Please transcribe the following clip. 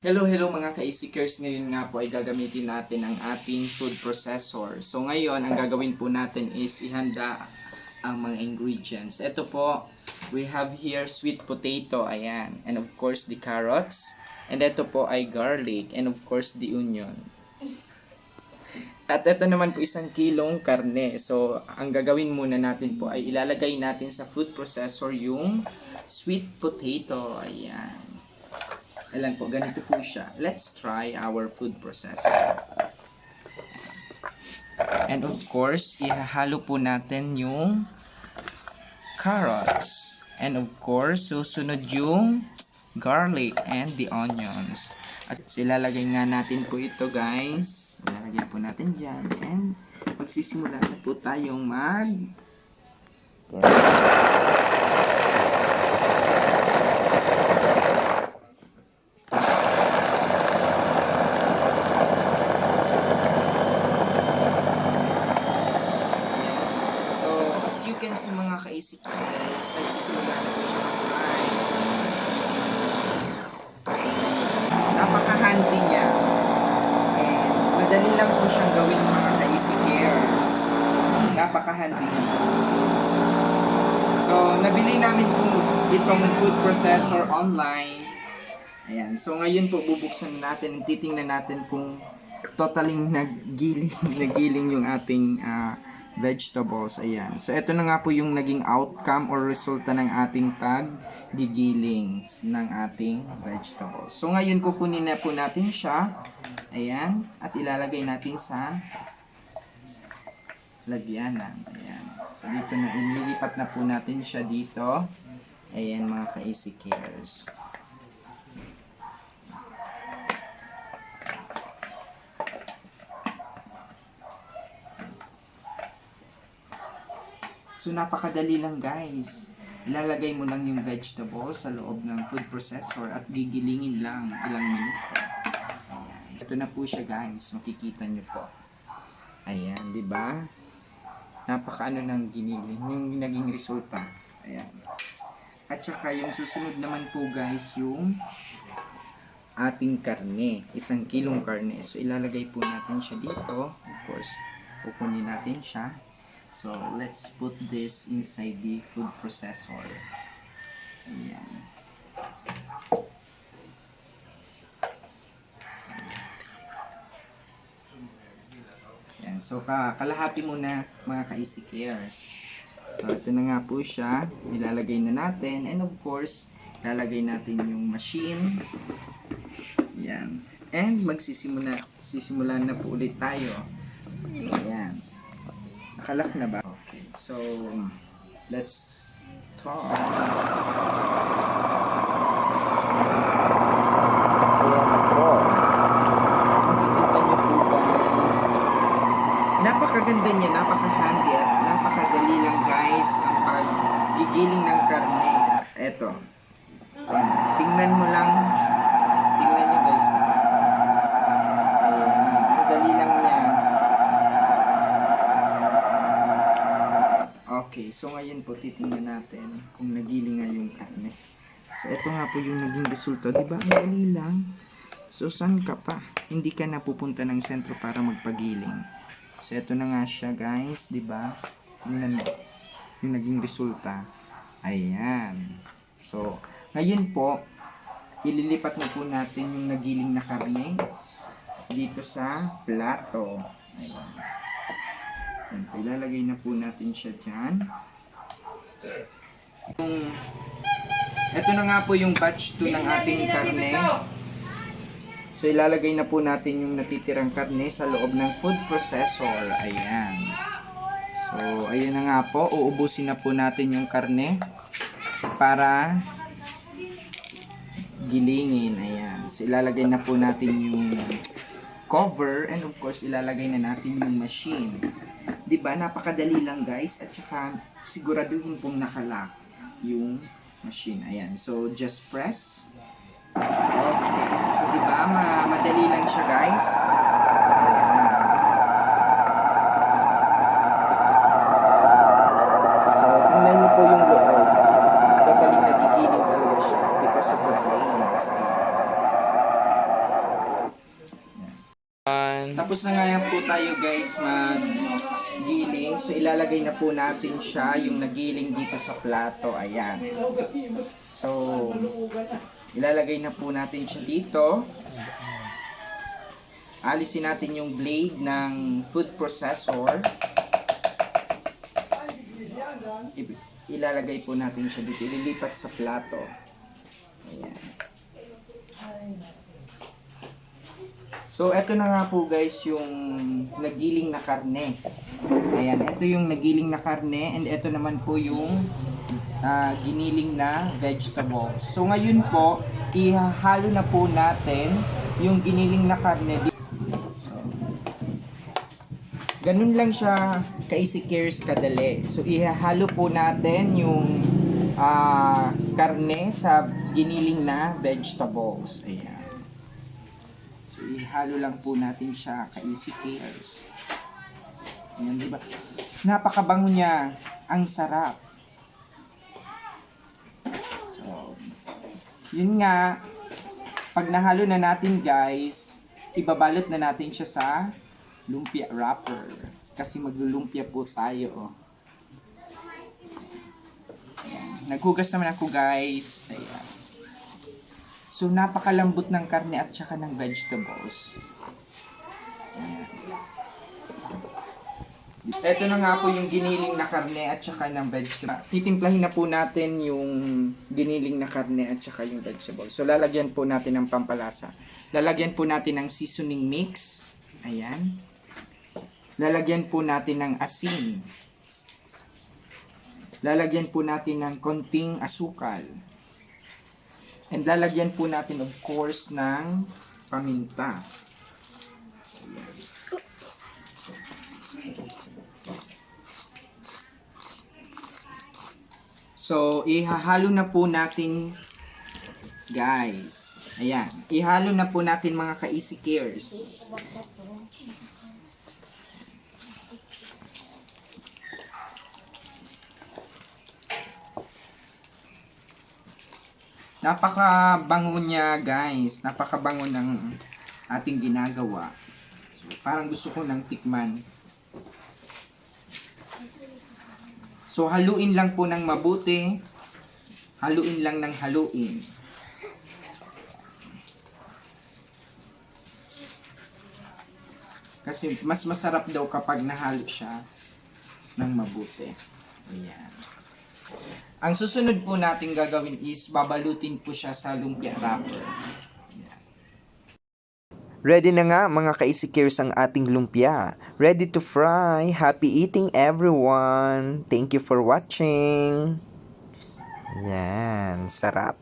Hello mga ka-Easycares. Ngayon nga po ay gagamitin natin ang ating food processor. So ngayon, ang gagawin po natin is ihanda ang mga ingredients. Ito po, we have here sweet potato, ayan. And of course, the carrots. And ito po ay garlic. And of course, the onion. At ito naman po 1 kilong karne. So, ang gagawin muna natin po ay ilalagay natin sa food processor yung sweet potato, ayan. Alam po, ganito po siya. Let's try our food processor. And of course, ihahalo po natin yung carrots. And of course, susunod yung garlic and the onions. At ilalagay nga natin po ito, guys. Ilalagay po natin dyan. And magsisimula na po tayong can see mga ka-Easycares, nagsisimula na po siya mag-fry. Napaka-handy niya. And madali lang po siyang gawin mga ka-Easycares. Napaka-handy niya. So, nabili namin po itong food processor online. Ayan. So, ngayon po bubuksan natin at titingnan natin kung totaling nagiling yung ating vegetables. Ayan. So, ito na nga po yung naging outcome or resulta ng ating pag-gigiling ng ating vegetables. So, ngayon kukunin na po natin siya. Ayan. At ilalagay natin sa lagyanan. Ayan. So, dito na, ililipat na po natin siya dito. Ayan mga ka-Easycares. So, napakadali lang guys. Ilalagay mo lang yung vegetables sa loob ng food processor at gigilingin lang ilang minuto. Ayan. Ito na po siya guys. Makikita nyo po. Ayan, di ba? Napakaano ng giniling. Yung naging resulta. Ayan. At saka yung susunod naman po guys yung ating karne. 1 kilong karne. So, ilalagay po natin siya dito. Of course, pupunin natin siya. So, let's put this inside the food processor. Ayan. Ayan. So, kalahati muna mga ka-Easycares. So, ito na nga po siya. Ilalagay na natin. And of course, ilalagay natin yung machine. Ayan. And magsisimula na po ulit tayo. Ayan. Nakalak na ba? Okay. So, let's talk. Napakaganda niya, napaka-handy at napakadali lang guys ang paggigiling ng karne. Eto. Tingnan mo lang. Tingnan nyo guys. Ayan. Ang dali lang niya. Okay, so ngayon po titingnan natin kung nagiling nga yung karne. So ito nga po yung naging resulta, di ba? Ang dali lang. So saan ka pa? Hindi ka na pupunta ng sentro para magpagiling. So ito na nga siya guys, di ba? Tingnan mo yung naging resulta. Ayan. So ngayon po ililipat na po natin yung nagiling na karne dito sa plato. Ayan. Ilalagay na po natin siya dyan. Ito na nga po yung batch 2 ng ating karne. So ilalagay na po natin yung natitirang karne sa loob ng food processor. Ayan. So ayun na nga po. Uubusin na po natin yung karne para gilingin. Ayan. So ilalagay na po natin yung cover and of course ilalagay na natin yung machine. Diba? Napakadali lang guys. At saka siguraduhin pong nakalock yung machine. Ayan. So, just press. Okay. So, diba? Madali lang siya guys. Ayan. So, tingnan niyo po yung loob. Totaling nagigiling talaga siya because of the flames. Tapos na nga yan po tayo guys mag-giling. So ilalagay na po natin siya yung nagiling dito sa plato. Ayan. So ilalagay na po natin siya dito. Alisin natin yung blade ng food processor. Ilalagay po natin siya dito. Ililipat sa plato. Ayan. So, eto na nga po guys yung nagiling na karne. Ayan, eto yung nagiling na karne and eto naman po yung giniling na vegetables. So, ngayon po, ihahalo na po natin yung giniling na karne. So, ganun lang siya ka-easy cares kadali. So, ihahalo po natin yung karne sa giniling na vegetables. Ayan. Ihalo lang po natin siya ka-easy cares. Ayan, diba? Napakabango niya. Ang sarap. So, yun nga. Pag nahalo na natin guys, ibabalot na natin siya sa lumpia wrapper. Kasi maglulumpia po tayo. Oh. Ayan. Naghugas naman ako guys. Ayan. So, napakalambot ng karne at saka ng vegetables. Ayan. Ito na nga po yung giniling na karne at saka ng vegetables. Titimplahin na po natin yung giniling na karne at saka yung vegetables. So, lalagyan po natin ng pampalasa. Lalagyan po natin ng seasoning mix. Ayan. Lalagyan po natin ng asin. Lalagyan po natin ng konting asukal. And lalagyan po natin of course ng paminta. Ayan. So, ihahalo na po natin guys. Ayan. Ihalo na po natin mga ka-easy cares. Napakabango niya guys. Napakabango ng ating ginagawa. So, parang gusto ko ng tikman. So haluin lang po ng mabuti. Haluin lang ng haluin. Kasi mas masarap daw kapag nahalo siya ng mabuti. Ayan. Ang susunod po natin gagawin is babalutin po siya sa lumpia wrapper. Ready na nga mga ka-easy-cares ang ating lumpia. Ready to fry. Happy eating everyone. Thank you for watching. Yan, sarap.